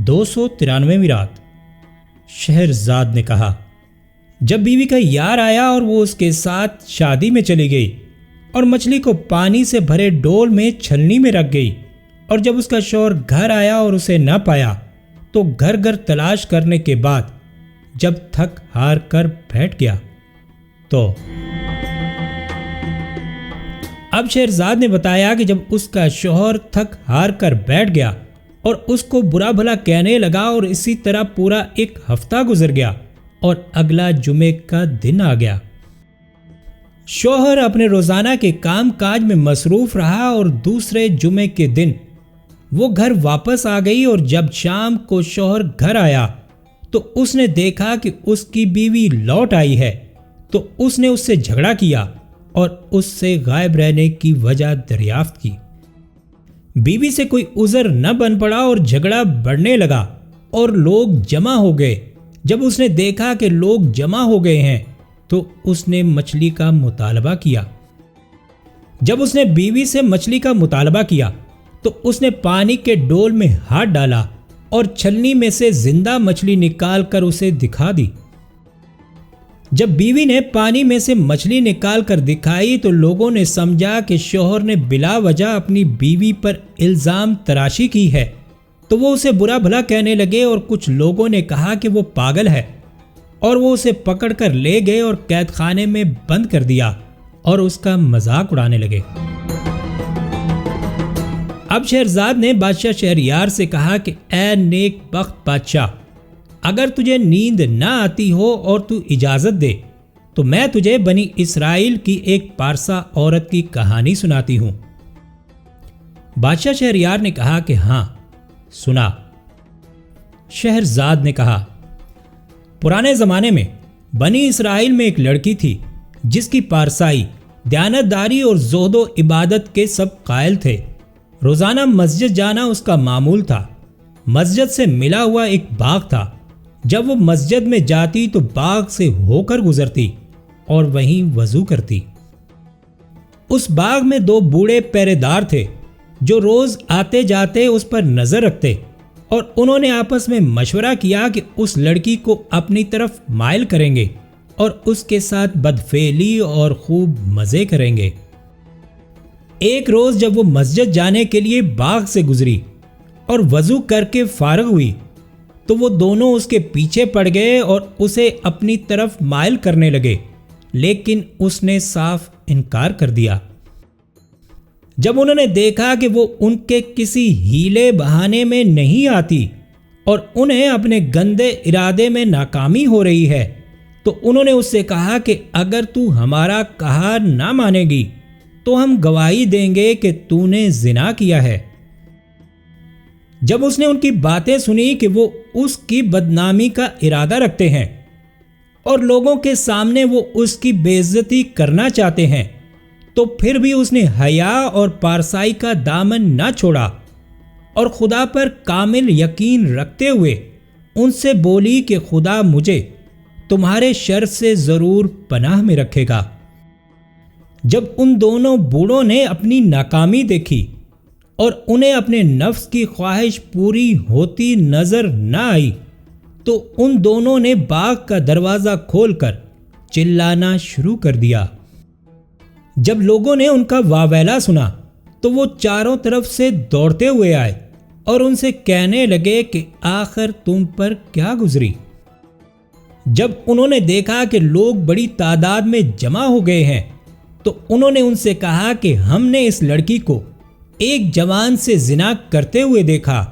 293ویں رات۔ شہرزاد نے کہا، جب بیوی کا یار آیا اور وہ اس کے ساتھ شادی میں چلی گئی اور مچھلی کو پانی سے بھرے ڈول میں چھلنی میں رکھ گئی، اور جب اس کا شوہر گھر آیا اور اسے نہ پایا تو گھر گھر تلاش کرنے کے بعد جب تھک ہار کر بیٹھ گیا تو اب شہرزاد نے بتایا کہ جب اس کا شوہر تھک ہار کر بیٹھ گیا اور اس کو برا بھلا کہنے لگا اور اسی طرح پورا ایک ہفتہ گزر گیا اور اگلا جمعے کا دن آ گیا۔ شوہر اپنے روزانہ کے کام کاج میں مصروف رہا اور دوسرے جمعے کے دن وہ گھر واپس آ گئی، اور جب شام کو شوہر گھر آیا تو اس نے دیکھا کہ اس کی بیوی لوٹ آئی ہے، تو اس نے اس سے جھگڑا کیا اور اس سے غائب رہنے کی وجہ دریافت کی۔ بیوی سے کوئی عذر نہ بن پڑا اور جھگڑا بڑھنے لگا اور لوگ جمع ہو گئے۔ جب اس نے دیکھا کہ لوگ جمع ہو گئے ہیں تو اس نے مچھلی کا مطالبہ کیا۔ جب اس نے بیوی سے مچھلی کا مطالبہ کیا تو اس نے پانی کے ڈول میں ہاتھ ڈالا اور چھلنی میں سے زندہ مچھلی نکال کر اسے دکھا دی۔ جب بیوی نے پانی میں سے مچھلی نکال کر دکھائی تو لوگوں نے سمجھا کہ شوہر نے بلا وجہ اپنی بیوی پر الزام تراشی کی ہے، تو وہ اسے برا بھلا کہنے لگے، اور کچھ لوگوں نے کہا کہ وہ پاگل ہے، اور وہ اسے پکڑ کر لے گئے اور قید خانے میں بند کر دیا اور اس کا مذاق اڑانے لگے۔ اب شہرزاد نے بادشاہ شہریار سے کہا کہ اے نیک بخت بادشاہ، اگر تجھے نیند نہ آتی ہو اور تو اجازت دے تو میں تجھے بنی اسرائیل کی ایک پارسا عورت کی کہانی سناتی ہوں۔ بادشاہ شہریار نے کہا کہ ہاں سنا۔ شہرزاد نے کہا، پرانے زمانے میں بنی اسرائیل میں ایک لڑکی تھی جس کی پارسائی، دیانتداری اور زہد و عبادت کے سب قائل تھے۔ روزانہ مسجد جانا اس کا معمول تھا۔ مسجد سے ملا ہوا ایک باغ تھا۔ جب وہ مسجد میں جاتی تو باغ سے ہو کر گزرتی اور وہیں وضو کرتی۔ اس باغ میں 2 بوڑھے پہرے دار تھے جو روز آتے جاتے اس پر نظر رکھتے، اور انہوں نے آپس میں مشورہ کیا کہ اس لڑکی کو اپنی طرف مائل کریں گے اور اس کے ساتھ بدفعلی اور خوب مزے کریں گے۔ ایک روز جب وہ مسجد جانے کے لیے باغ سے گزری اور وضو کر کے فارغ ہوئی تو وہ دونوں اس کے پیچھے پڑ گئے اور اسے اپنی طرف مائل کرنے لگے، لیکن اس نے صاف انکار کر دیا۔ جب انہوں نے دیکھا کہ وہ ان کے کسی ہیلے بہانے میں نہیں آتی اور انہیں اپنے گندے ارادے میں ناکامی ہو رہی ہے، تو انہوں نے اس سے کہا کہ اگر تو ہمارا کہا نہ مانے گی تو ہم گواہی دیں گے کہ تو نے زنا کیا ہے۔ جب اس نے ان کی باتیں سنی کہ وہ اس کی بدنامی کا ارادہ رکھتے ہیں اور لوگوں کے سامنے وہ اس کی بے عزتی کرنا چاہتے ہیں، تو پھر بھی اس نے حیا اور پارسائی کا دامن نہ چھوڑا اور خدا پر کامل یقین رکھتے ہوئے ان سے بولی کہ خدا مجھے تمہارے شر سے ضرور پناہ میں رکھے گا۔ جب ان دونوں بوڑھوں نے اپنی ناکامی دیکھی اور انہیں اپنے نفس کی خواہش پوری ہوتی نظر نہ آئی تو ان دونوں نے باغ کا دروازہ کھول کر چلانا شروع کر دیا۔ جب لوگوں نے ان کا واویلا سنا تو وہ چاروں طرف سے دوڑتے ہوئے آئے اور ان سے کہنے لگے کہ آخر تم پر کیا گزری؟ جب انہوں نے دیکھا کہ لوگ بڑی تعداد میں جمع ہو گئے ہیں تو انہوں نے ان سے کہا کہ ہم نے اس لڑکی کو ایک جوان سے زنا کرتے ہوئے دیکھا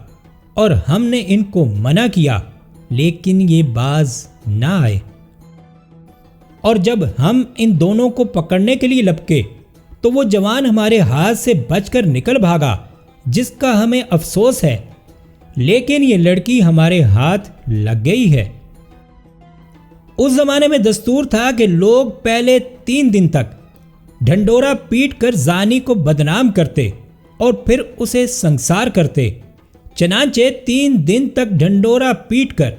اور ہم نے ان کو منع کیا، لیکن یہ باز نہ آئے۔ اور جب ہم ان دونوں کو پکڑنے کے لیے لپکے تو وہ جوان ہمارے ہاتھ سے بچ کر نکل بھاگا، جس کا ہمیں افسوس ہے، لیکن یہ لڑکی ہمارے ہاتھ لگ گئی ہے۔ اس زمانے میں دستور تھا کہ لوگ پہلے 3 دن تک ڈھنڈورا پیٹ کر زانی کو بدنام کرتے اور پھر اسے سنسار کرتے۔ چنانچہ 3 دن تک ڈھنڈورا پیٹ کر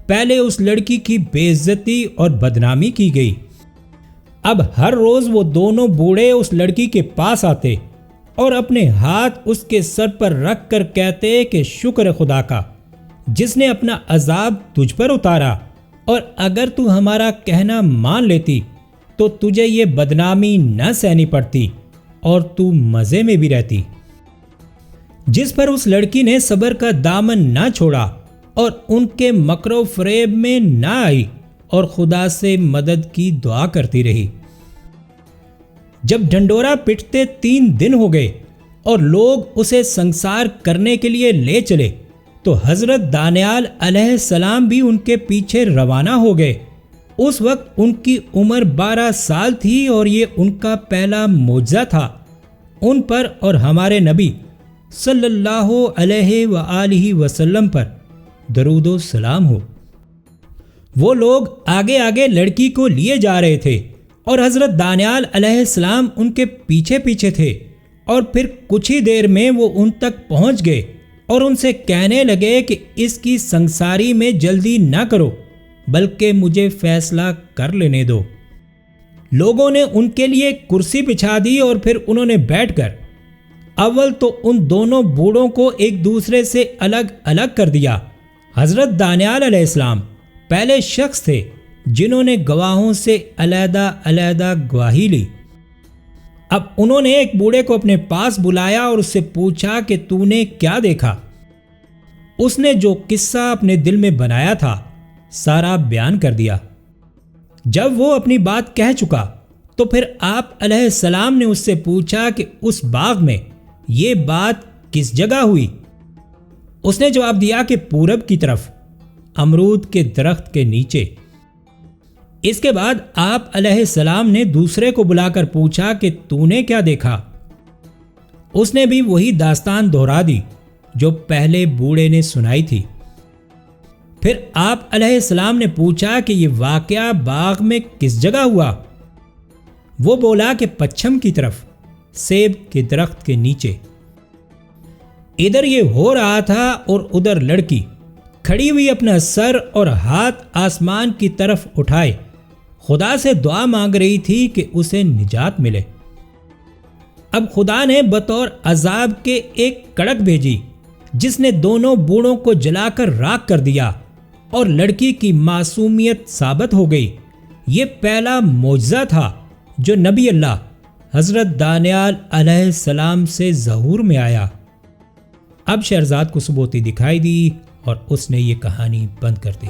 پہلے اس لڑکی کی بے عزتی اور بدنامی کی گئی۔ اب ہر روز وہ دونوں بوڑھے اس لڑکی کے پاس آتے اور اپنے ہاتھ اس کے سر پر رکھ کر کہتے کہ شکر خدا کا جس نے اپنا عذاب تجھ پر اتارا، اور اگر تو ہمارا کہنا مان لیتی تو تجھے یہ بدنامی نہ سہنی پڑتی اور تو مزے میں بھی رہتی۔ جس پر اس لڑکی نے صبر کا دامن نہ چھوڑا اور ان کے مکر و فریب میں نہ آئی اور خدا سے مدد کی دعا کرتی رہی۔ جب ڈھنڈورا پٹتے 3 دن ہو گئے اور لوگ اسے سنسار کرنے کے لیے لے چلے تو حضرت دانیال علیہ السلام بھی ان کے پیچھے روانہ ہو گئے۔ اس وقت ان کی عمر 12 سال تھی اور یہ ان کا پہلا معجزہ تھا۔ ان پر اور ہمارے نبی صلی اللہ علیہ وآلہ وسلم پر درود و سلام ہو۔ وہ لوگ آگے آگے لڑکی کو لیے جا رہے تھے اور حضرت دانیال علیہ السلام ان کے پیچھے پیچھے تھے، اور پھر کچھ ہی دیر میں وہ ان تک پہنچ گئے اور ان سے کہنے لگے کہ اس کی سنساری میں جلدی نہ کرو، بلکہ مجھے فیصلہ کر لینے دو۔ لوگوں نے ان کے لیے کرسی بچھا دی اور پھر انہوں نے بیٹھ کر اول تو ان دونوں بوڑھوں کو ایک دوسرے سے الگ الگ کر دیا۔ حضرت دانیال علیہ السلام پہلے شخص تھے جنہوں نے گواہوں سے علیحدہ علیحدہ گواہی لی۔ اب انہوں نے ایک بوڑھے کو اپنے پاس بلایا اور اس سے پوچھا کہ تو نے کیا دیکھا؟ اس نے جو قصہ اپنے دل میں بنایا تھا سارا بیان کر دیا۔ جب وہ اپنی بات کہہ چکا تو پھر آپ علیہ السلام نے اس سے پوچھا کہ اس باغ میں یہ بات کس جگہ ہوئی؟ اس نے جواب دیا کہ پورب کی طرف، امرود کے درخت کے نیچے۔ اس کے بعد آپ علیہ السلام نے دوسرے کو بلا کر پوچھا کہ تو نے کیا دیکھا؟ اس نے بھی وہی داستان دہرا دی جو پہلے بوڑھے نے سنائی تھی۔ پھر آپ علیہ السلام نے پوچھا کہ یہ واقعہ باغ میں کس جگہ ہوا؟ وہ بولا کہ پچھم کی طرف، سیب کے درخت کے نیچے۔ ادھر یہ ہو رہا تھا اور ادھر لڑکی کھڑی ہوئی اپنا سر اور ہاتھ آسمان کی طرف اٹھائے خدا سے دعا مانگ رہی تھی کہ اسے نجات ملے۔ اب خدا نے بطور عذاب کے ایک کڑک بھیجی جس نے دونوں بوڑھوں کو جلا کر راکھ کر دیا اور لڑکی کی معصومیت ثابت ہو گئی۔ یہ پہلا معجزہ تھا جو نبی اللہ حضرت دانیال علیہ السلام سے ظہور میں آیا۔ اب شہرزاد کو ثبوتی دکھائی دی اور اس نے یہ کہانی بند کر دی۔